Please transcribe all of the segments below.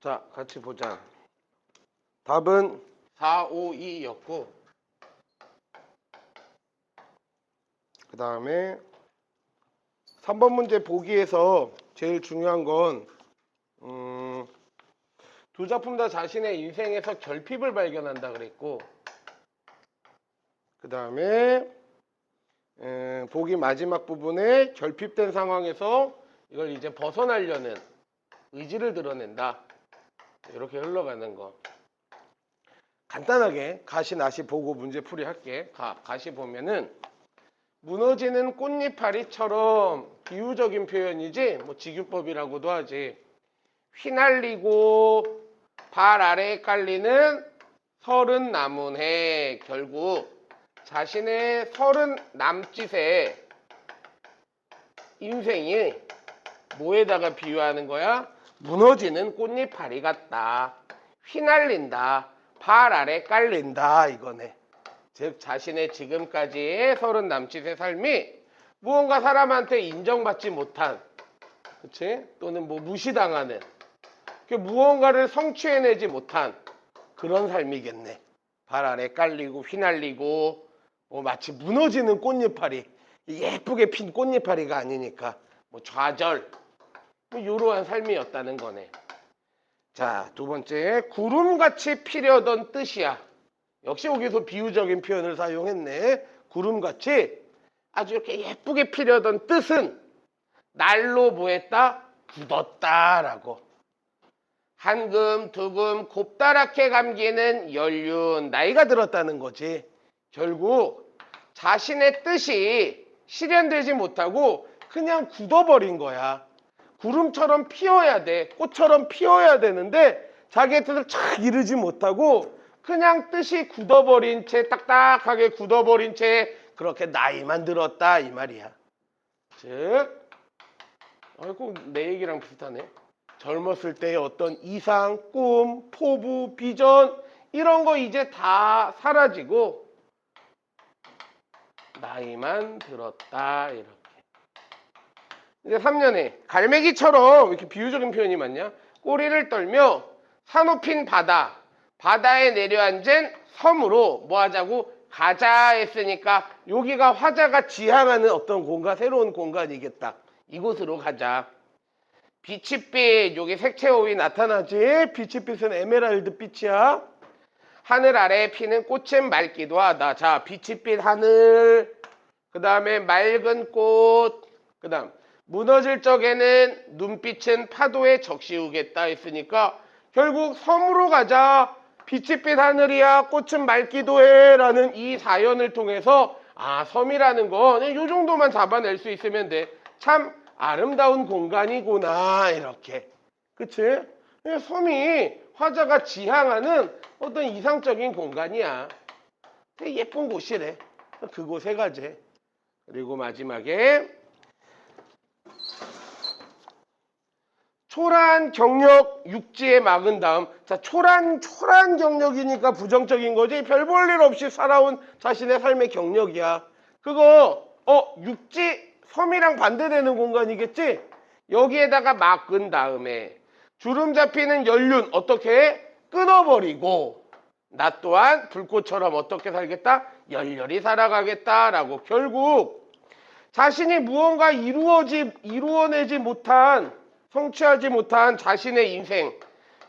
자, 같이 보자. 답은 4, 5, 2였고 그 다음에 3번 문제 보기에서 제일 중요한 건 두 작품 다 자신의 인생에서 결핍을 발견한다 그랬고, 그 다음에 보기 마지막 부분에 결핍된 상황에서 이걸 이제 벗어나려는 의지를 드러낸다. 이렇게 흘러가는 거. 간단하게 가시 나시 보고 문제풀이 할게. 가시 보면은 무너지는 꽃잎파리처럼 비유적인 표현이지, 뭐 직유법이라고도 하지. 휘날리고 발 아래에 깔리는 서른 남은 해. 결국 자신의 서른 남짓의 인생이 뭐에다가 비유하는 거야? 무너지는 꽃잎파리 같다. 휘날린다. 발 아래 깔린다. 이거네. 즉 자신의 지금까지의 서른 남짓의 삶이 무언가 사람한테 인정받지 못한, 그치? 또는 뭐 무시당하는, 무언가를 성취해내지 못한 그런 삶이겠네. 발 아래 깔리고 휘날리고 뭐 마치 무너지는 꽃잎파리, 예쁘게 핀 꽃잎파리가 아니니까 뭐 좌절, 뭐 이러한 삶이었다는 거네. 자, 두 번째, 구름같이 피려던 뜻이야. 역시 여기서 비유적인 표현을 사용했네. 구름같이 아주 이렇게 예쁘게 피려던 뜻은 날로 뭐했다? 굳었다라고. 한금 두금 곱다랗게 감기는 연륜, 나이가 들었다는 거지. 결국 자신의 뜻이 실현되지 못하고 그냥 굳어버린 거야. 구름처럼 피어야 돼. 꽃처럼 피어야 되는데 자기의 뜻을 착 이루지 못하고 그냥 뜻이 굳어버린 채, 딱딱하게 굳어버린 채 그렇게 나이만 들었다 이 말이야. 즉, 아이고 내 얘기랑 비슷하네. 젊었을 때의 어떤 이상, 꿈, 포부, 비전 이런 거 이제 다 사라지고 나이만 들었다 이렇게. 이제 3년에 갈매기처럼 이렇게 비유적인 표현이 맞냐? 꼬리를 떨며 사놓핀 바다, 바다에 내려앉은 섬으로 뭐 하자고? 가자 했으니까 여기가 화자가 지향하는 어떤 공간, 새로운 공간이겠다. 이곳으로 가자. 빛이빛, 여기 색채호흡이 나타나지? 빛이빛은 에메랄드 빛이야. 하늘 아래에 피는 꽃은 맑기도 하다. 자, 빛이빛 하늘, 그 다음에 맑은 꽃, 그 다음 무너질 적에는 눈빛은 파도에 적시우겠다 했으니까 결국 섬으로 가자. 빛이빛 하늘이야. 꽃은 맑기도 해. 라는 이 사연을 통해서 아, 섬이라는 건 이 정도만 잡아낼 수 있으면 돼. 참 아름다운 공간이구나. 이렇게. 그치? 섬이 화자가 지향하는 어떤 이상적인 공간이야. 되게 예쁜 곳이래. 그곳에 가재. 그리고 마지막에 초라한 경력 육지에 막은 다음. 자, 초라한 경력이니까 부정적인 거지. 별 볼 일 없이 살아온 자신의 삶의 경력이야. 그거 육지, 섬이랑 반대되는 공간이겠지? 여기에다가 막은 다음에 주름 잡히는 연륜 어떻게 해? 끊어버리고 나 또한 불꽃처럼 어떻게 살겠다? 열렬히 살아가겠다라고. 결국 자신이 무언가 이루어내지 못한, 성취하지 못한 자신의 인생,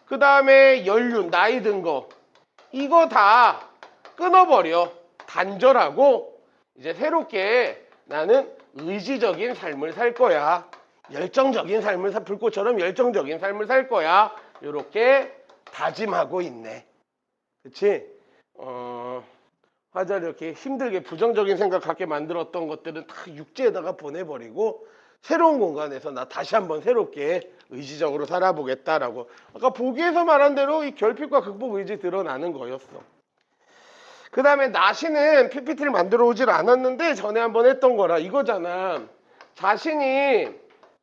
그 다음에 연륜, 나이 든 거, 이거 다 끊어버려. 단절하고 이제 새롭게 나는 의지적인 삶을 살 거야. 열정적인 삶을 불꽃처럼 열정적인 삶을 살 거야. 이렇게 다짐하고 있네. 그치? 화자를 이렇게 힘들게 부정적인 생각 갖게 만들었던 것들은 다 육지에다가 보내버리고 새로운 공간에서 나 다시 한번 새롭게 의지적으로 살아보겠다라고. 아까 보기에서 말한 대로 이 결핍과 극복 의지 드러나는 거였어. 그 다음에 나시는 PPT를 만들어 오질 않았는데 전에 한번 했던 거라 이거잖아. 자신이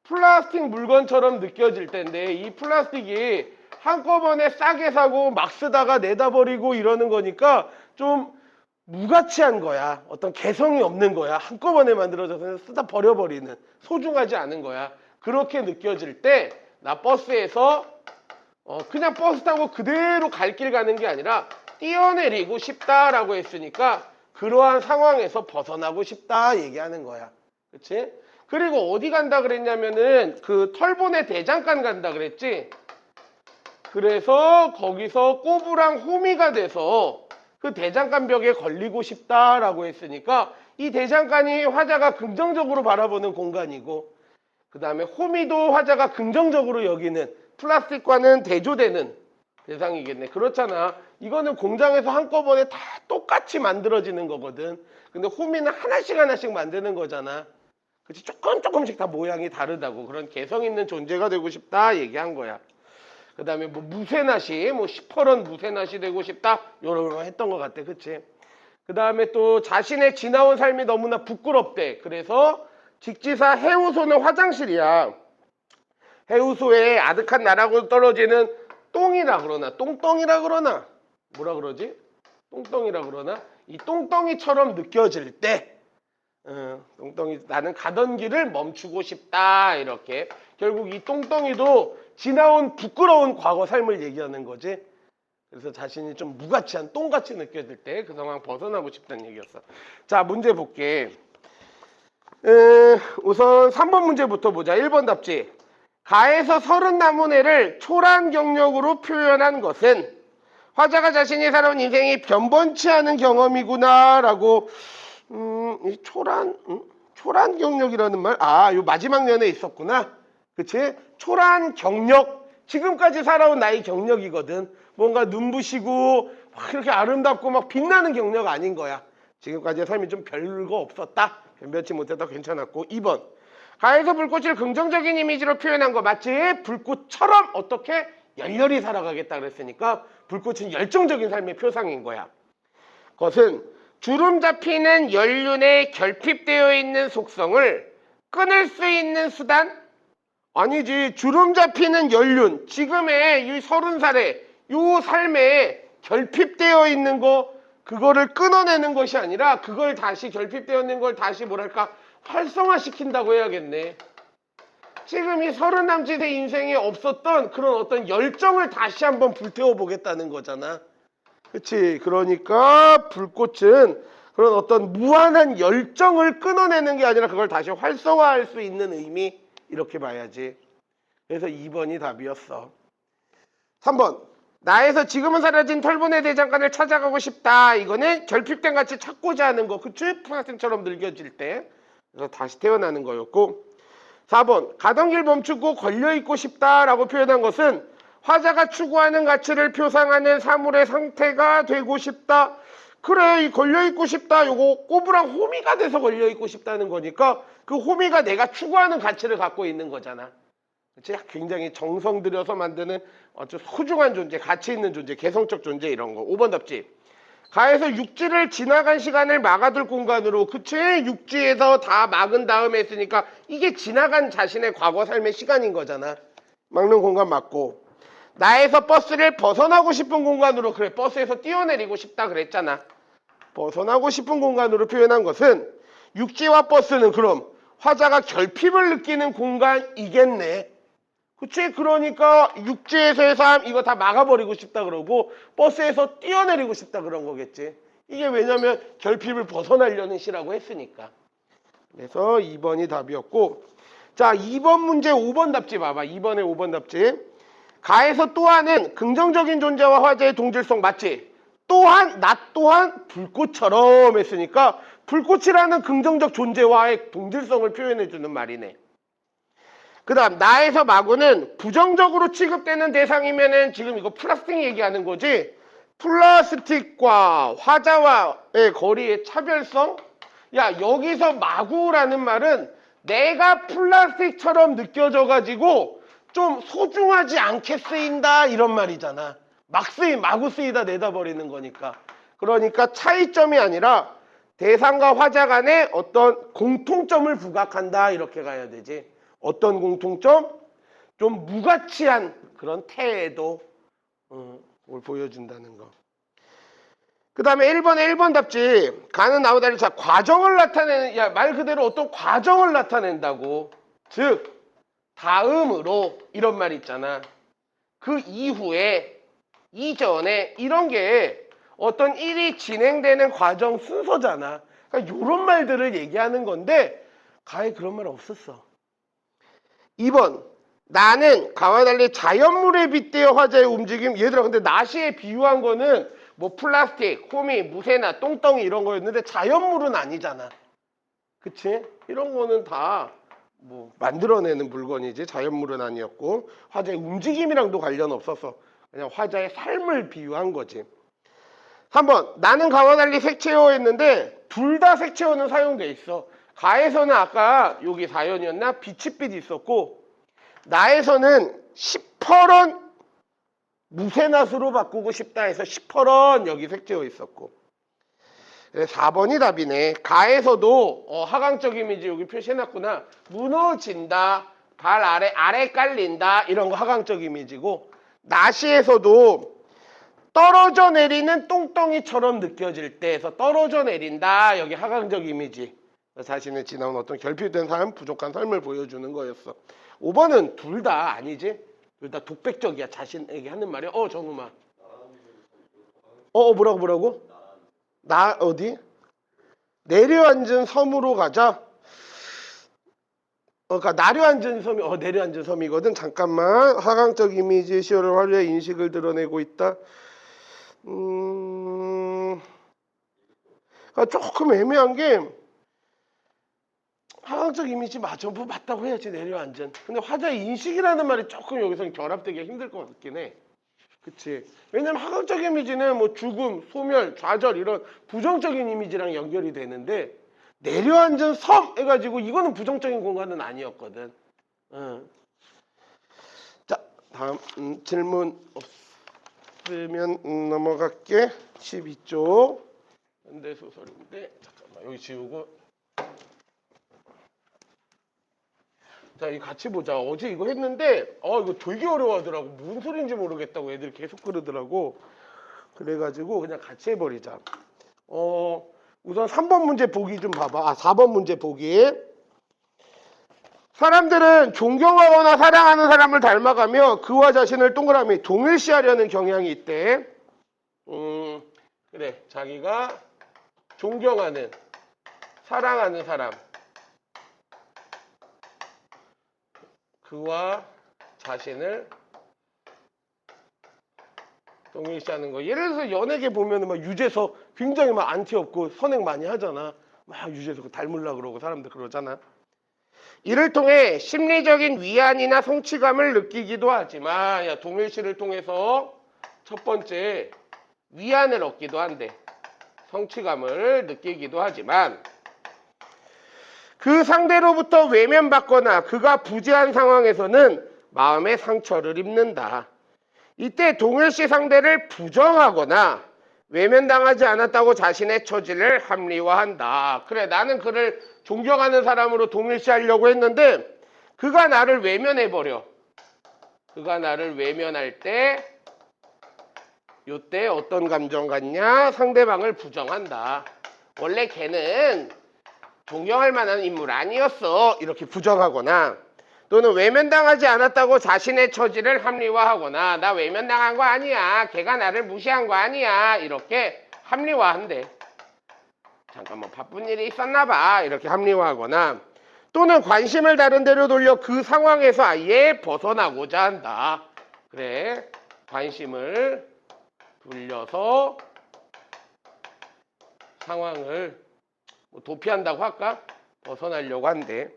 플라스틱 물건처럼 느껴질 텐데 이 플라스틱이 한꺼번에 싸게 사고 막 쓰다가 내다 버리고 이러는 거니까 좀 무가치한 거야. 어떤 개성이 없는 거야. 한꺼번에 만들어져서 쓰다 버려버리는, 소중하지 않은 거야. 그렇게 느껴질 때 나 버스에서 그냥 버스 타고 그대로 갈 길 가는 게 아니라 뛰어내리고 싶다라고 했으니까 그러한 상황에서 벗어나고 싶다 얘기하는 거야. 그치? 그리고 어디 간다 그랬냐면은 그 털보네 대장간 간다 그랬지? 그래서 거기서 꼬부랑 호미가 돼서 그 대장간 벽에 걸리고 싶다라고 했으니까 이 대장간이 화자가 긍정적으로 바라보는 공간이고 그 다음에 호미도 화자가 긍정적으로 여기는 플라스틱과는 대조되는 대상이겠네. 그렇잖아. 이거는 공장에서 한꺼번에 다 똑같이 만들어지는 거거든. 근데 호미는 하나씩 하나씩 만드는 거잖아. 그치? 조금씩 다 모양이 다르다고. 그런 개성 있는 존재가 되고 싶다 얘기한 거야. 그 다음에 뭐 무쇠낫이 시퍼런 무쇠낫이 되고 싶다 요런 거 했던 것 같아. 그치? 그 다음에 또 자신의 지나온 삶이 너무나 부끄럽대. 그래서 직지사 해우소는 화장실이야. 해우소에 아득한 나락으로 떨어지는 똥이라 그러나 똥덩이라 그러나 뭐라 그러지? 똥덩이라 그러나 이 똥덩이처럼 느껴질 때 똥덩이 나는 가던 길을 멈추고 싶다 이렇게 결국 이 똥덩이도 지나온 부끄러운 과거 삶을 얘기하는 거지. 그래서 자신이 좀 무가치한 똥같이 느껴질 때 그 상황 벗어나고 싶다는 얘기였어. 자, 문제 볼게. 우선 3번 문제부터 보자. 1번 답지. 가에서 30나무네를 초란 경력으로 표현한 것은 화자가 자신이 살아온 인생이 변번치 않은 경험이구나 라고 이 초란 경력이라는 말, 요 마지막 년에 있었구나. 그치? 초란 경력, 지금까지 살아온 나의 경력이거든. 뭔가 눈부시고 막 이렇게 아름답고 막 빛나는 경력 아닌 거야. 지금까지의 삶이 좀 별거 없었다. 변변치 못했다. 괜찮았고. 2번. 가에서 불꽃을 긍정적인 이미지로 표현한 거 맞지? 불꽃처럼 어떻게 열렬히 살아가겠다 그랬으니까 불꽃은 열정적인 삶의 표상인 거야. 그것은 주름 잡히는 연륜에 결핍되어 있는 속성을 끊을 수 있는 수단? 아니지. 주름 잡히는 연륜, 지금의 이 30살의 요 삶에 결핍되어 있는 거, 그거를 끊어내는 것이 아니라 그걸 다시 결핍되어 있는 걸 다시 뭐랄까 활성화시킨다고 해야겠네. 지금 이 30남짓의 인생에 없었던 그런 어떤 열정을 다시 한번 불태워 보겠다는 거잖아. 그치? 그러니까 불꽃은 그런 어떤 무한한 열정을 끊어내는 게 아니라 그걸 다시 활성화할 수 있는 의미, 이렇게 봐야지. 그래서 2번이 답이었어. 3번. 나에서 지금은 사라진 털보네 대장간을 찾아가고 싶다. 이거는 결핍된 같이 찾고자 하는 거. 그치? 프라생처럼 늙어질 때. 그래서 다시 태어나는 거였고. 4번. 가던 길 멈추고 걸려있고 싶다라고 표현한 것은 화자가 추구하는 가치를 표상하는 사물의 상태가 되고 싶다. 그래, 이 걸려있고 싶다. 요거 꼬부랑 호미가 돼서 걸려있고 싶다는 거니까 그 호미가 내가 추구하는 가치를 갖고 있는 거잖아. 그치? 굉장히 정성 들여서 만드는 아주 소중한 존재, 가치 있는 존재, 개성적 존재 이런 거. 5번 답지. 가에서 육지를 지나간 시간을 막아둘 공간으로. 그치? 육지에서 다 막은 다음에 했으니까 이게 지나간 자신의 과거 삶의 시간인 거잖아. 막는 공간 맞고. 나에서 버스를 벗어나고 싶은 공간으로. 그래, 버스에서 뛰어내리고 싶다 그랬잖아. 벗어나고 싶은 공간으로 표현한 것은 육지와 버스는 그럼 화자가 결핍을 느끼는 공간이겠네. 그치? 그러니까 육지에서의 삶 이거 다 막아버리고 싶다 그러고 버스에서 뛰어내리고 싶다 그런 거겠지. 이게 왜냐면 결핍을 벗어나려는 시라고 했으니까. 그래서 2번이 답이었고. 자, 2번 문제 5번 답지 봐봐. 2번에 5번 답지. 가에서 또한은 긍정적인 존재와 화자의 동질성 맞지? 또한 나 또한 불꽃처럼 했으니까 불꽃이라는 긍정적 존재와의 동질성을 표현해주는 말이네. 그 다음 나에서 마구는 부정적으로 취급되는 대상이면은 지금 이거 플라스틱 얘기하는 거지. 플라스틱과 화자와의 거리의 차별성? 야, 여기서 마구라는 말은 내가 플라스틱처럼 느껴져가지고 좀 소중하지 않게 쓰인다 이런 말이잖아. 마구 쓰이다 내다버리는 거니까. 그러니까 차이점이 아니라 대상과 화자 간의 어떤 공통점을 부각한다 이렇게 가야 되지. 어떤 공통점? 좀 무가치한 그런 태도 를 보여준다는 거. 그 다음에 1번 답지. 가는 나오다를 자 과정을 나타내는, 야, 말 그대로 어떤 과정을 나타낸다고. 즉 다음으로 이런 말 있잖아. 그 이후에 이전에 이런 게 어떤 일이 진행되는 과정 순서잖아. 그러니까 이런 말들을 얘기하는 건데 가에 그런 말 없었어. 2번 나는 가와 달리 자연물에 빗대어 화자의 움직임. 얘들아 근데 나시에 비유한 거는 뭐 플라스틱, 호미, 무쇠나 똥덩이 이런 거였는데 자연물은 아니잖아. 그치? 이런 거는 다 뭐 만들어내는 물건이지 자연물은 아니었고 화자의 움직임이랑도 관련 없었어. 그냥 화자의 삶을 비유한 거지. 3번 나는 가와 달리 색채어 했는데 둘 다 색채어는 사용돼 있어. 가에서는 아까 여기 4연이었나? 빛빛 있었고 나에서는 시퍼런 무쇠낫으로 바꾸고 싶다 해서 시퍼런 여기 색채어 있었고 4번이 답이네. 가에서도 하강적 이미지 여기 표시해놨구나. 무너진다, 발 아래 깔린다 이런 거 하강적 이미지고 나시에서도 떨어져 내리는 똥덩이처럼 느껴질 때에서 떨어져 내린다 여기 하강적 이미지. 자신의 지나온 어떤 결핍된 삶, 부족한 삶을 보여주는 거였어. 5번은 둘 다 아니지? 둘 다 독백적이야. 자신에게 하는 말이야. 정우마. 뭐라고? 나 어디? 내려앉은 섬으로 가자. 그러니까 나려앉은 섬이 내려앉은 섬이거든. 잠깐만. 하강적 이미지 시어를 활용해 인식을 드러내고 있다. 그러니까 조금 애매한 게 하강적 이미지 전부 맞다고 해야지 내려앉은. 근데 화자의 인식이라는 말이 조금 여기서 결합되기가 힘들 것 같긴 해. 그치? 왜냐면 하강적 이미지는 뭐 죽음, 소멸, 좌절 이런 부정적인 이미지랑 연결이 되는데 내려앉은 섬 해가지고 이거는 부정적인 공간은 아니었거든. 자, 다음 질문 없으면 넘어갈게. 12쪽 현대소설인데 잠깐만 여기 지우고 자, 이거 같이 보자. 어제 이거 했는데, 이거 되게 어려워하더라고. 무슨 소리인지 모르겠다고 애들 계속 그러더라고. 그래가지고 그냥 같이 해버리자. 우선 3번 문제 보기 좀 봐봐. 4번 문제 보기. 사람들은 존경하거나 사랑하는 사람을 닮아가며 그와 자신을 동그라미 동일시하려는 경향이 있대. 그래. 자기가 존경하는, 사랑하는 사람. 그와 자신을 동일시하는 거. 예를 들어서 연예계 보면은 막 유재석 굉장히 막 안티 없고 선행 많이 하잖아. 막 유재석 닮으려고 그러고 사람들 그러잖아. 이를 통해 심리적인 위안이나 성취감을 느끼기도 하지만 동일시를 통해서 첫 번째 위안을 얻기도 한대. 성취감을 느끼기도 하지만 그 상대로부터 외면받거나 그가 부재한 상황에서는 마음의 상처를 입는다. 이때 동일시 상대를 부정하거나 외면당하지 않았다고 자신의 처지를 합리화한다. 그래, 나는 그를 존경하는 사람으로 동일시하려고 했는데 그가 나를 외면해버려. 그가 나를 외면할 때 이때 어떤 감정 갖냐? 상대방을 부정한다. 원래 걔는 존경할 만한 인물 아니었어. 이렇게 부정하거나 또는 외면당하지 않았다고 자신의 처지를 합리화하거나 나 외면당한 거 아니야. 걔가 나를 무시한 거 아니야. 이렇게 합리화한대. 잠깐만 바쁜 일이 있었나 봐. 이렇게 합리화하거나 또는 관심을 다른 데로 돌려 그 상황에서 아예 벗어나고자 한다. 그래. 관심을 돌려서 상황을 도피한다고 할까? 벗어나려고 한대.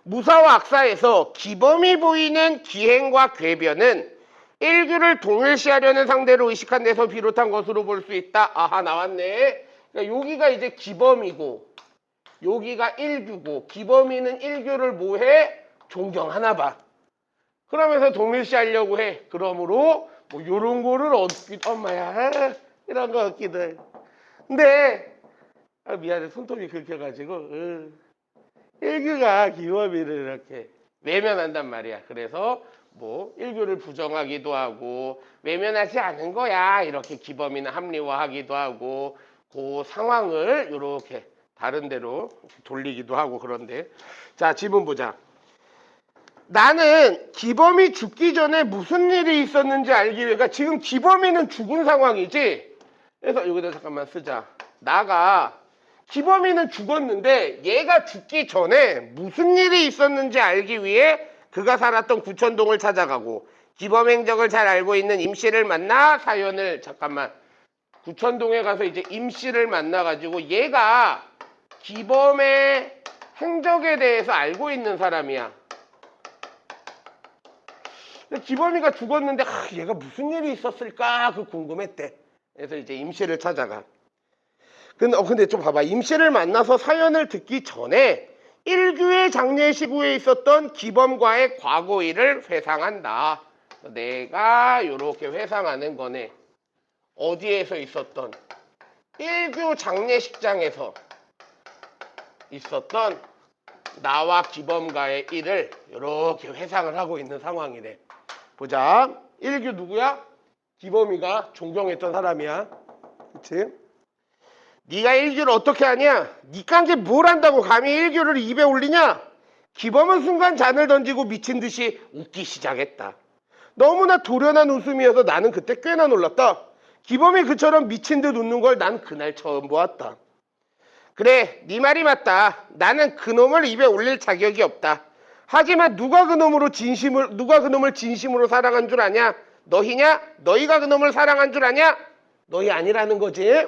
무사와 악사에서 기범이 보이는 기행과 궤변은 일규를 동일시하려는 상대로 의식한 데서 비롯한 것으로 볼 수 있다. 아하, 나왔네. 그러니까 여기가 이제 기범이고 여기가 일규고 기범이는 일규를 뭐해? 존경하나 봐. 그러면서 동일시하려고 해. 그러므로 뭐 요런 거를 엄마야 이런 거 얻기도 해. 근데 미안해 손톱이 긁혀가지고 일규가 기범이를 이렇게 외면한단 말이야. 그래서 뭐 일규를 부정하기도 하고 외면하지 않은 거야 이렇게 기범이는 합리화하기도 하고 그 상황을 이렇게 다른 데로 돌리기도 하고. 그런데 자 지문 보자. 나는 기범이 죽기 전에 무슨 일이 있었는지 알기 위해, 그러니까 지금 기범이는 죽은 상황이지. 그래서 여기다 잠깐만 쓰자. 나가 기범이는 죽었는데 얘가 죽기 전에 무슨 일이 있었는지 알기 위해 그가 살았던 구천동을 찾아가고 기범 행적을 잘 알고 있는 임씨를 만나 사연을, 잠깐만, 구천동에 가서 이제 임씨를 만나가지고 얘가 기범의 행적에 대해서 알고 있는 사람이야. 기범이가 죽었는데 얘가 무슨 일이 있었을까 그 궁금했대. 그래서 이제 임씨를 찾아가. 근데 좀 봐봐. 임씨를 만나서 사연을 듣기 전에 일규의 장례식 후에 있었던 기범과의 과거 일을 회상한다. 내가 이렇게 회상하는 거네. 어디에서 있었던? 일규 장례식장에서 있었던 나와 기범과의 일을 이렇게 회상을 하고 있는 상황이래. 보자. 일규 누구야? 기범이가 존경했던 사람이야. 그치? 네가 일규를 어떻게 하냐? 니가 한 게 뭘 한다고 감히 일규를 입에 올리냐? 기범은 순간 잔을 던지고 미친 듯이 웃기 시작했다. 너무나 돌연한 웃음이어서 나는 그때 꽤나 놀랐다. 기범이 그처럼 미친 듯 웃는 걸 난 그날 처음 보았다. 그래, 네 말이 맞다. 나는 그놈을 입에 올릴 자격이 없다. 하지만 누가 그놈을 진심으로 사랑한 줄 아냐? 너희냐? 너희가 그놈을 사랑한 줄 아냐? 너희 아니라는 거지.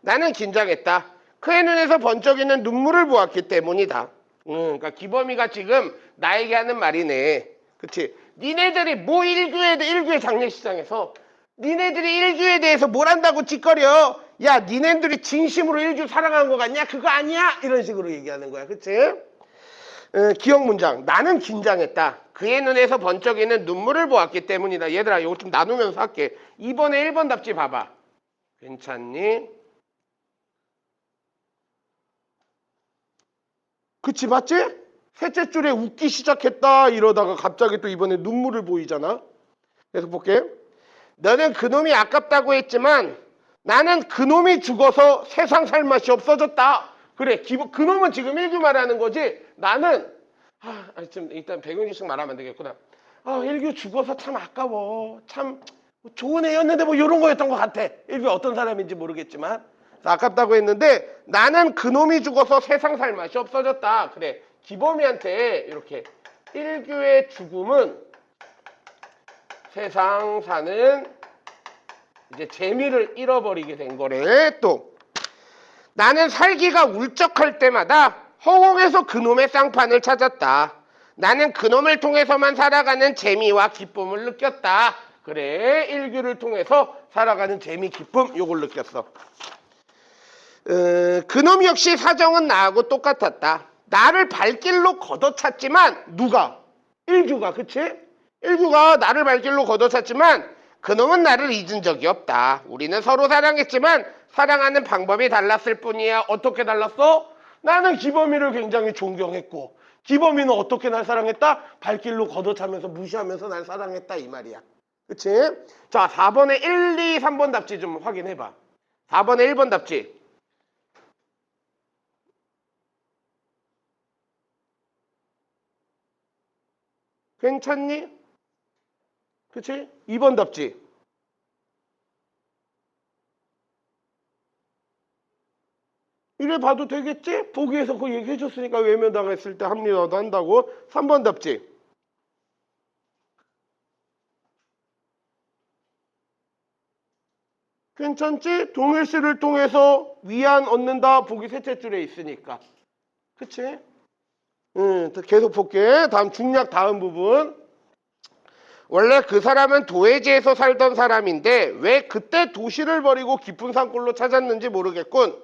나는 긴장했다. 그의 눈에서 번쩍이는 눈물을 보았기 때문이다. 그러니까 기범이가 지금 나에게 하는 말이네. 그치? 니네들이 뭐 일규의 장례식장에서 니네들이 일규에 대해서 뭘 한다고 찌꺼려? 야, 니네들이 진심으로 일규 사랑한 거 같냐? 그거 아니야? 이런 식으로 얘기하는 거야. 그치? 기억 문장. 나는 긴장했다. 그의 눈에서 번쩍이는 눈물을 보았기 때문이다. 얘들아, 이거 좀 나누면서 할게. 2번에 1번 답지 봐봐. 괜찮니? 그치, 맞지? 셋째 줄에 웃기 시작했다 이러다가 갑자기 또 이번에 눈물을 보이잖아. 그래서 볼게. 너는 그놈이 아깝다고 했지만 나는 그놈이 죽어서 세상 살 맛이 없어졌다. 그래, 그놈은 지금 일규 말하는 거지. 나는 좀 일단 백윤주씩 말하면 안 되겠구나. 일규 죽어서 참 아까워. 참 좋은 애였는데 뭐 이런 거였던 것 같아. 일규 어떤 사람인지 모르겠지만 아깝다고 했는데 나는 그놈이 죽어서 세상 살 맛이 없어졌다. 그래, 기범이한테 이렇게 일규의 죽음은 세상 사는 이제 재미를 잃어버리게 된 거래. 또 나는 살기가 울적할 때마다 허공에서 그놈의 쌍판을 찾았다. 나는 그놈을 통해서만 살아가는 재미와 기쁨을 느꼈다. 그래, 일규를 통해서 살아가는 재미, 기쁨 요걸 느꼈어. 그놈 역시 사정은 나하고 똑같았다. 나를 발길로 걷어찼지만 누가? 일규가. 그치? 일규가 나를 발길로 걷어찼지만 그놈은 나를 잊은 적이 없다. 우리는 서로 사랑했지만 사랑하는 방법이 달랐을 뿐이야. 어떻게 달랐어? 나는 기범이를 굉장히 존경했고 기범이는 어떻게 날 사랑했다? 발길로 걷어차면서 무시하면서 날 사랑했다 이 말이야. 그치? 자, 4번에 1, 2, 3번 답지 좀 확인해봐. 4번에 1번 답지. 괜찮니? 그치? 2번 답지. 이래 봐도 되겠지? 보기에서 그 얘기 해줬으니까 외면당했을 때 합리화도 한다고. 3번 답지. 괜찮지? 동일시를 통해서 위안 얻는다. 보기 셋째 줄에 있으니까. 그치? 계속 볼게. 다음 중략 다음 부분. 원래 그 사람은 도해지에서 살던 사람인데 왜 그때 도시를 버리고 깊은 산골로 찾았는지 모르겠군.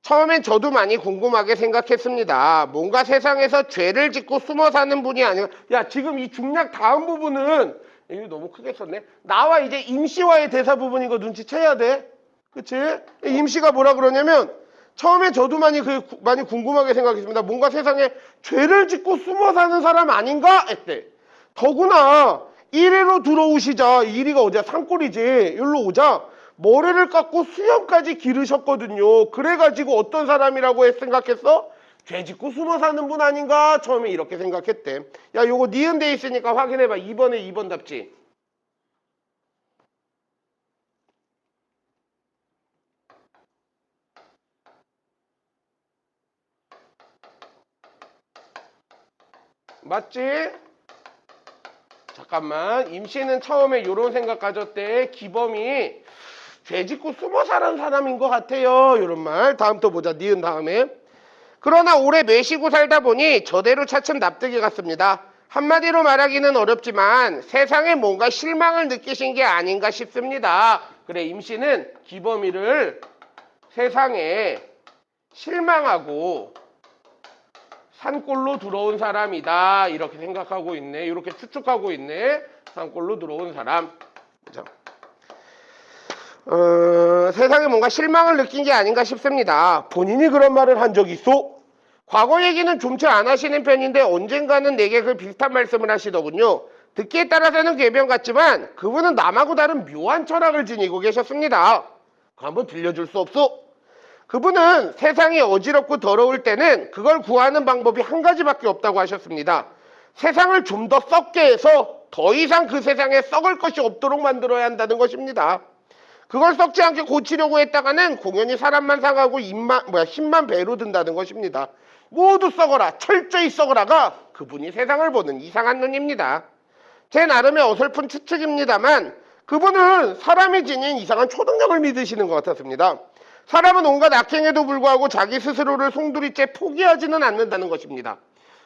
처음엔 저도 많이 궁금하게 생각했습니다. 뭔가 세상에서 죄를 짓고 숨어 사는 분이 아니라. 야, 지금 이 중략 다음 부분은 이거 너무 크게 썼네. 나와 이제 임씨와의 대사 부분인 거 눈치채야 돼. 그치? 임씨가 뭐라 그러냐면 처음에 저도 많이 궁금하게 생각했습니다. 뭔가 세상에 죄를 짓고 숨어 사는 사람 아닌가? 했대. 더구나 이리로 들어오시자. 이리가 어디야? 산골이지. 여기로 오자. 머리를 깎고 수염까지 기르셨거든요. 그래가지고 어떤 사람이라고 생각했어? 죄 짓고 숨어 사는 분 아닌가? 처음에 이렇게 생각했대. 야, 요거 니은 돼 있으니까 확인해봐. 2번에 2번 답지. 맞지? 잠깐만. 임씨는 처음에 요런 생각 가졌대. 기범이 죄 짓고 숨어 사는 사람인 것 같아요. 요런 말. 다음 또 보자. 니은 다음에. 그러나 오래 뇌시고 살다 보니 저대로 차츰 납득이 갔습니다. 한마디로 말하기는 어렵지만 세상에 뭔가 실망을 느끼신 게 아닌가 싶습니다. 그래, 임씨는 기범이를 세상에 실망하고 산골로 들어온 사람이다. 이렇게 생각하고 있네. 이렇게 추측하고 있네. 산골로 들어온 사람. 그죠? 세상에 뭔가 실망을 느낀 게 아닌가 싶습니다. 본인이 그런 말을 한 적이 있어? 과거 얘기는 좀 잘 안 하시는 편인데 언젠가는 내게 그 비슷한 말씀을 하시더군요. 듣기에 따라서는 궤변 같지만 그분은 남하고 다른 묘한 철학을 지니고 계셨습니다. 그거 한번 들려줄 수 없어? 그분은 세상이 어지럽고 더러울 때는 그걸 구하는 방법이 한 가지밖에 없다고 하셨습니다. 세상을 좀 더 썩게 해서 더 이상 그 세상에 썩을 것이 없도록 만들어야 한다는 것입니다. 그걸 썩지 않게 고치려고 했다가는 공연히 사람만 상하고 힘만 배로 든다는 것입니다. 모두 썩어라, 철저히 썩어라가 그분이 세상을 보는 이상한 눈입니다. 제 나름의 어설픈 추측입니다만 그분은 사람이 지닌 이상한 초능력을 믿으시는 것 같았습니다. 사람은 온갖 악행에도 불구하고 자기 스스로를 송두리째 포기하지는 않는다는 것입니다.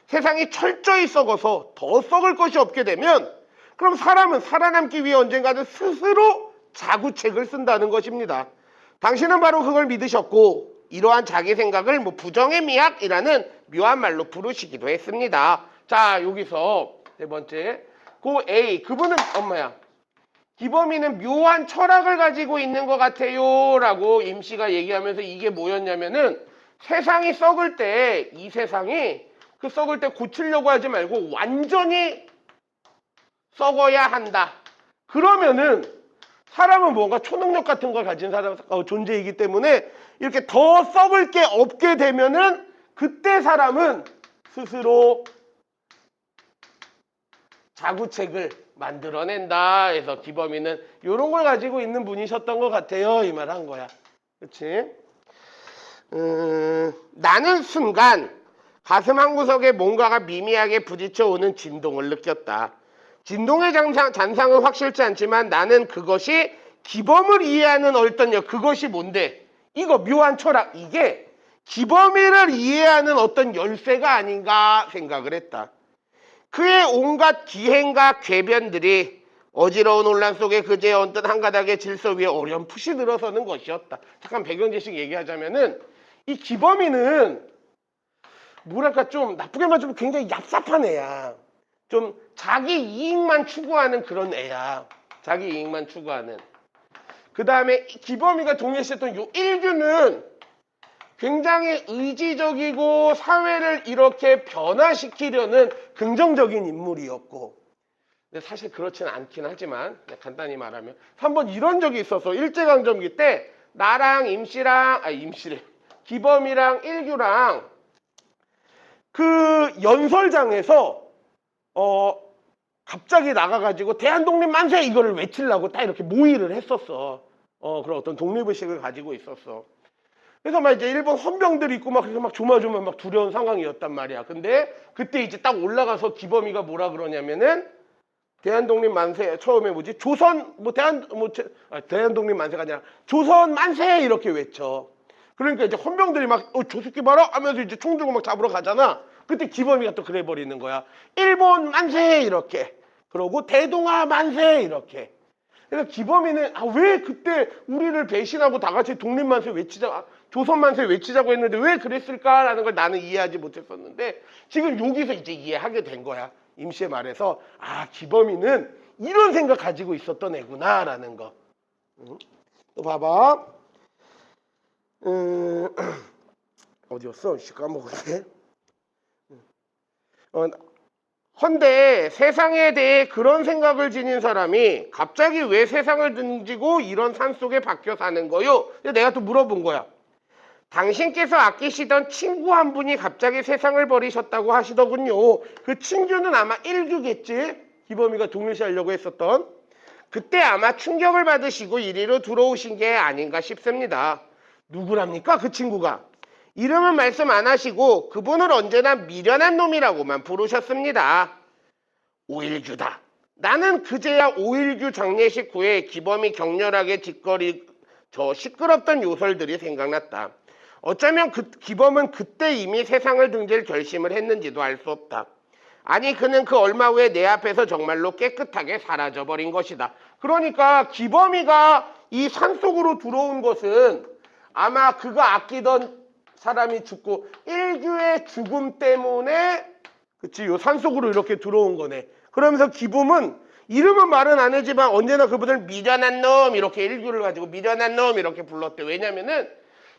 세상이 철저히 썩어서 더 썩을 것이 없게 되면 그럼 사람은 살아남기 위해 언젠가는 스스로 자구책을 쓴다는 것입니다. 당신은 바로 그걸 믿으셨고 이러한 자기 생각을 부정의 미학이라는 묘한 말로 부르시기도 했습니다. 자, 여기서 네 번째 고 A, 그분은 엄마야 기범이는 묘한 철학을 가지고 있는 것 같아요 라고 임씨가 얘기하면서 이게 뭐였냐면은 세상이 썩을 때 이 세상이 그 썩을 때 고치려고 하지 말고 완전히 썩어야 한다. 그러면은 사람은 뭔가 초능력 같은 걸 가진 사람 존재이기 때문에 이렇게 더 썩을 게 없게 되면은 그때 사람은 스스로 자구책을 만들어낸다 해서 기범이는 이런 걸 가지고 있는 분이셨던 것 같아요. 이 말 한 거야. 그렇지? 나는 순간 가슴 한구석에 뭔가가 미미하게 부딪혀 오는 진동을 느꼈다. 진동의 잔상은 확실치 않지만 나는 그것이 기범을 이해하는 어떤 그것이 뭔데? 이거 묘한 철학, 이게 기범이를 이해하는 어떤 열쇠가 아닌가 생각을 했다. 그의 온갖 기행과 궤변들이 어지러운 혼란 속에 그제야 언뜻 한 가닥의 질서 위에 어렴풋이 늘어서는 것이었다. 잠깐 배경지식 얘기하자면은 이 기범이는 뭐랄까 좀 나쁘게 말하면 굉장히 얍삽한 애야. 좀 자기 이익만 추구하는 그런 애야. 자기 이익만 추구하는. 그 다음에 기범이가 동의했었던 요 1규는 굉장히 의지적이고 사회를 이렇게 변화시키려는 긍정적인 인물이었고, 근데 사실 그렇지는 않긴 하지만 간단히 말하면 3번 이런 적이 있어서 일제강점기 때 나랑 기범이랑 1규랑 그 연설장에서 갑자기 나가가지고 대한독립 만세 이거를 외치려고 딱 이렇게 모의를 했었어. 그런 어떤 독립의식을 가지고 있었어. 그래서 막 이제 일본 헌병들이 있고 막 그래서 막 조마조마 막 두려운 상황이었단 말이야. 근데 그때 이제 딱 올라가서 기범이가 뭐라 그러냐면은 대한독립 만세 처음에 뭐지 조선 대한독립 만세가 아니라 조선 만세 이렇게 외쳐. 그러니까 이제 헌병들이 막 저 새끼 봐라 하면서 이제 총 들고 막 잡으러 가잖아. 그때 기범이가 또 그래 버리는 거야. 일본 만세 이렇게. 그러고 대동아 만세 이렇게. 그래서 기범이는 왜 그때 우리를 배신하고 다 같이 독립만세 외치자, 조선만세 외치자고 했는데 왜 그랬을까라는 걸 나는 이해하지 못했었는데 지금 여기서 이제 이해하게 된 거야. 임시의 말에서 기범이는 이런 생각 가지고 있었던 애구나라는 거. 또 봐봐. 어디였어? 까먹었네. 헌데 세상에 대해 그런 생각을 지닌 사람이 갑자기 왜 세상을 등지고 이런 산속에 박혀 사는 거요? 내가 또 물어본 거야. 당신께서 아끼시던 친구 한 분이 갑자기 세상을 버리셨다고 하시더군요. 그 친구는 아마 1규겠지? 기범이가 동일시하려고 했었던. 그때 아마 충격을 받으시고 이리로 들어오신 게 아닌가 싶습니다. 누구랍니까? 그 친구가. 이름은 말씀 안 하시고 그분을 언제나 미련한 놈이라고만 부르셨습니다. 5.1규다. 나는 그제야 5.1규 장례식 후에 기범이 격렬하게 짓거리 저 시끄럽던 요설들이 생각났다. 어쩌면 그 기범은 그때 이미 세상을 등질 결심을 했는지도 알 수 없다. 아니 그는 그 얼마 후에 내 앞에서 정말로 깨끗하게 사라져버린 것이다. 그러니까 기범이가 이 산속으로 들어온 것은 아마 그가 아끼던 사람이 죽고 1규의 죽음 때문에 그치 요 산속으로 이렇게 들어온 거네. 그러면서 기범은 이름은 말은 안 하지만 언제나 그분을 미련한 놈 이렇게 1규를 가지고 미련한 놈 이렇게 불렀대. 왜냐면은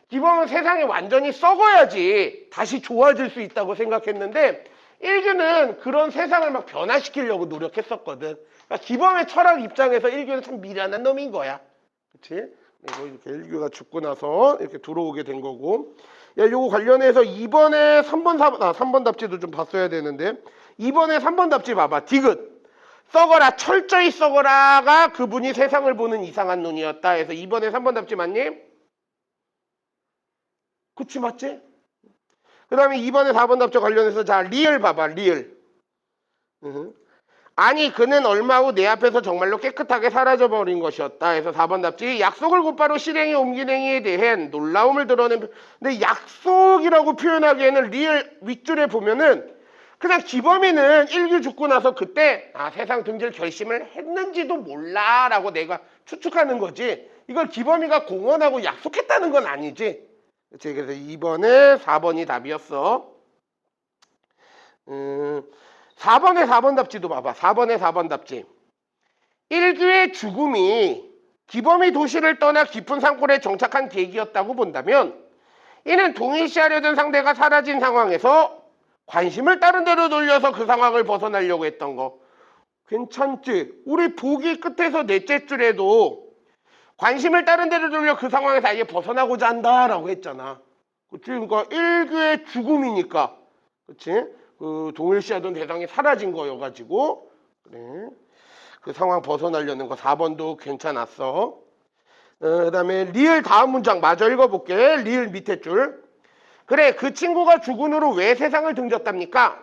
기범은 세상이 완전히 썩어야지 다시 좋아질 수 있다고 생각했는데 1규는 그런 세상을 막 변화시키려고 노력했었거든. 그러니까 기범의 철학 입장에서 1규는 참 미련한 놈인 거야. 그치? 그리고 이렇게 1규가 죽고 나서 이렇게 들어오게 된 거고. 야, 요거 관련해서 2번에 3번, 3번 답지도 좀 봤어야 되는데 2번에 3번 답지 봐봐. 디귿. 썩어라, 철저히 썩어라가 그분이 세상을 보는 이상한 눈이었다. 해서 2번에 3번 답지 맞니? 그치, 맞지? 그 다음에 2번에 4번 답지 관련해서 자, 리을 봐봐, 리을. 아니, 그는 얼마 후 내 앞에서 정말로 깨끗하게 사라져버린 것이었다. 해서 4번 답지. 약속을 곧바로 실행에 옮긴 행위에 대한 놀라움을 드러낸. 근데 약속이라고 표현하기에는 리을 윗줄에 보면은 그냥 기범이는 1규 죽고 나서 그때 세상 등질 결심을 했는지도 몰라라고 내가 추측하는 거지. 이걸 기범이가 공언하고 약속했다는 건 아니지. 그치? 그래서 2번에 4번이 답이었어. 4번에 4번 답지도 봐봐. 4번에 4번 답지. 1규의 죽음이 기범이 도시를 떠나 깊은 산골에 정착한 계기였다고 본다면 이는 동일시하려던 상대가 사라진 상황에서 관심을 다른 데로 돌려서 그 상황을 벗어나려고 했던 거. 괜찮지? 우리 보기 끝에서 넷째 줄에도 관심을 다른 데로 돌려 그 상황에서 아예 벗어나고자 한다라고 했잖아. 그치? 그러니까 1규의 죽음이니까. 그치? 그 동일시하던 대상이 사라진 거여가지고. 그래. 그 상황 벗어나려는 거 4번도 괜찮았어. 그 다음에 리을 다음 문장 마저 읽어볼게. 리을 밑에 줄. 그래, 그 친구가 죽은 후로 왜 세상을 등졌답니까?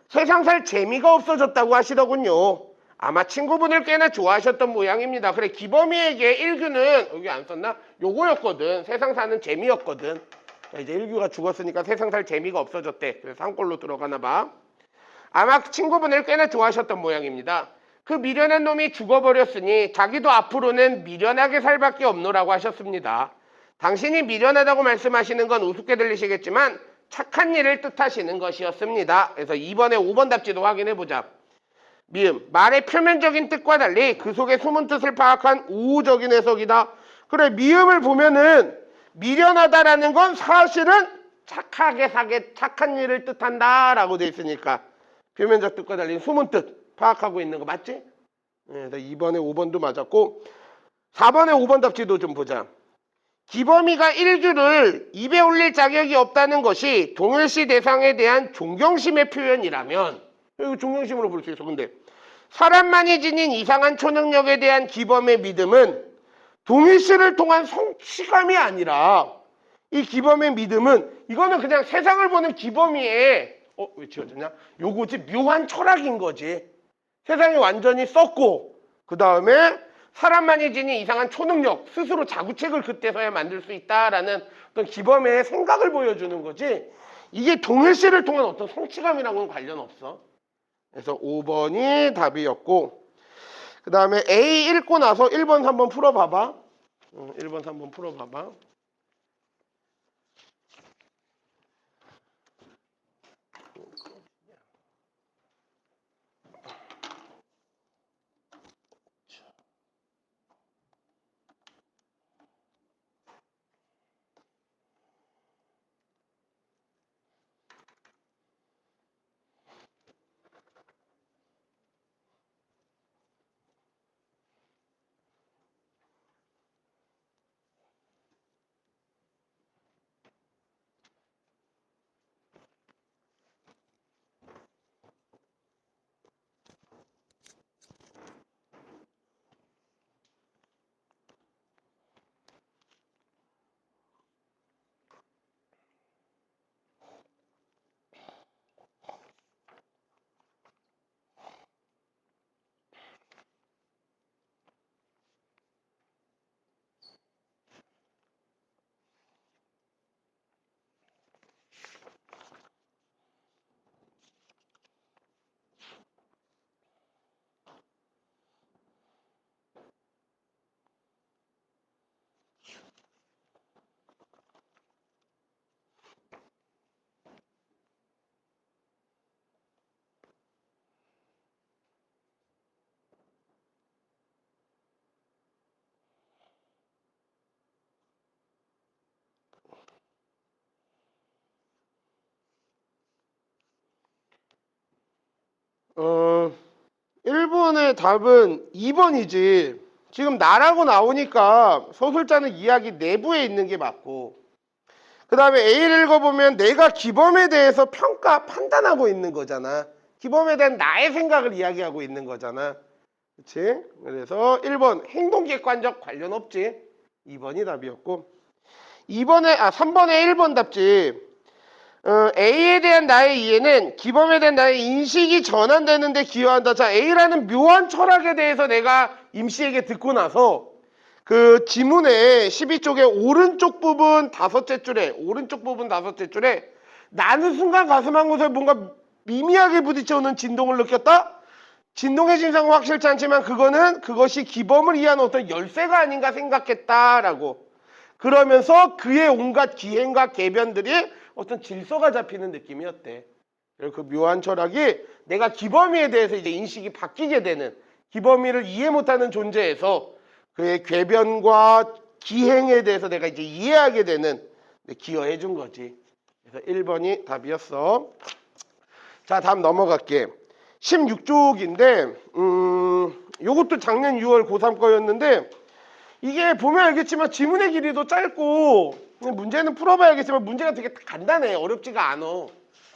세상 살 재미가 없어졌다고 하시더군요. 아마 친구분을 꽤나 좋아하셨던 모양입니다. 그래, 기범이에게 1규는 여기 안 썼나? 요거였거든. 세상 사는 재미였거든. 이제 1규가 죽었으니까 세상 살 재미가 없어졌대. 그래서 산골로 들어가나 봐. 아마 친구분을 꽤나 좋아하셨던 모양입니다. 그 미련한 놈이 죽어버렸으니 자기도 앞으로는 미련하게 살 밖에 없노라고 하셨습니다. 당신이 미련하다고 말씀하시는 건 우습게 들리시겠지만 착한 일을 뜻하시는 것이었습니다. 그래서 2번에 5번 답지도 확인해보자. 미음, 말의 표면적인 뜻과 달리 그 속에 숨은 뜻을 파악한 우호적인 해석이다. 그래, 미음을 보면은 미련하다라는 건 사실은 착하게 사게 착한 일을 뜻한다라고 돼 있으니까 표면적 뜻과 달리 숨은 뜻 파악하고 있는 거 맞지? 그래서 2번에 5번도 맞았고 4번에 5번 답지도 좀 보자. 기범이가 1규를 입에 올릴 자격이 없다는 것이 동일시 대상에 대한 존경심의 표현이라면 이거 존경심으로 볼 수 있어. 근데 사람만이 지닌 이상한 초능력에 대한 기범의 믿음은 동일시를 통한 성취감이 아니라 이 기범의 믿음은 이거는 그냥 세상을 보는 기범이의 왜 지어졌냐? 요거지 묘한 철학인 거지. 세상이 완전히 썩고 그 다음에 사람만이 지닌 이상한 초능력 스스로 자구책을 그때서야 만들 수 있다라는 어떤 기범의 생각을 보여주는 거지 이게 동일시를 통한 어떤 성취감이랑은 관련 없어. 그래서 5번이 답이었고 그 다음에 A 읽고 나서 1번 3번 풀어봐봐. 1번 3번 풀어봐봐. 1번의 답은 2번이지. 지금 나라고 나오니까 소술자는 이야기 내부에 있는 게 맞고, 그 다음에 A를 읽어보면 내가 기범에 대해서 평가, 판단하고 있는 거잖아. 기범에 대한 나의 생각을 이야기하고 있는 거잖아. 그치? 그래서 1번 행동객관적 관련 없지. 2번이 답이었고, 3번의 1번 답지. A에 대한 나의 이해는 기범에 대한 나의 인식이 전환되는 데 기여한다. 자, A라는 묘한 철학에 대해서 내가 임씨에게 듣고 나서 그 지문의 12쪽의 오른쪽 부분 다섯째 줄에 나는 순간 가슴 한 곳에 뭔가 미미하게 부딪혀오는 진동을 느꼈다? 진동의 진상은 확실치 않지만 그것이 기범을 이해하는 어떤 열쇠가 아닌가 생각했다라고. 그러면서 그의 온갖 기행과 개변들이 어떤 질서가 잡히는 느낌이었대. 그 묘한 철학이 내가 기범이에 대해서 이제 인식이 바뀌게 되는, 기범이를 이해 못하는 존재에서 그의 궤변과 기행에 대해서 내가 이제 이해하게 되는 기여해 준 거지. 그래서 1번이 답이었어. 자, 다음 넘어갈게. 16쪽인데 요것도 작년 6월 고3 거였는데, 이게 보면 알겠지만 지문의 길이도 짧고 문제는 풀어봐야 알겠지만 문제가 되게 간단해. 어렵지가 않아.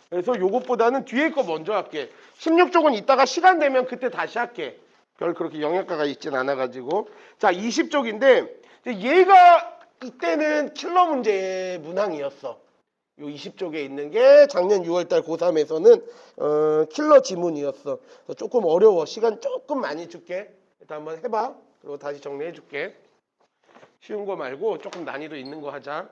그래서 요것보다는 뒤에 거 먼저 할게. 16쪽은 이따가 시간 되면 그때 다시 할게. 별 그렇게 영역가가 있진 않아가지고. 자, 20쪽인데 얘가 이때는 킬러 문제 문항이었어. 요 20쪽에 있는 게 작년 6월달 고3에서는 킬러 지문이었어. 그래서 조금 어려워. 시간 조금 많이 줄게. 일단 한번 해봐. 그리고 다시 정리해 줄게. 쉬운 거 말고 조금 난이도 있는 거 하자.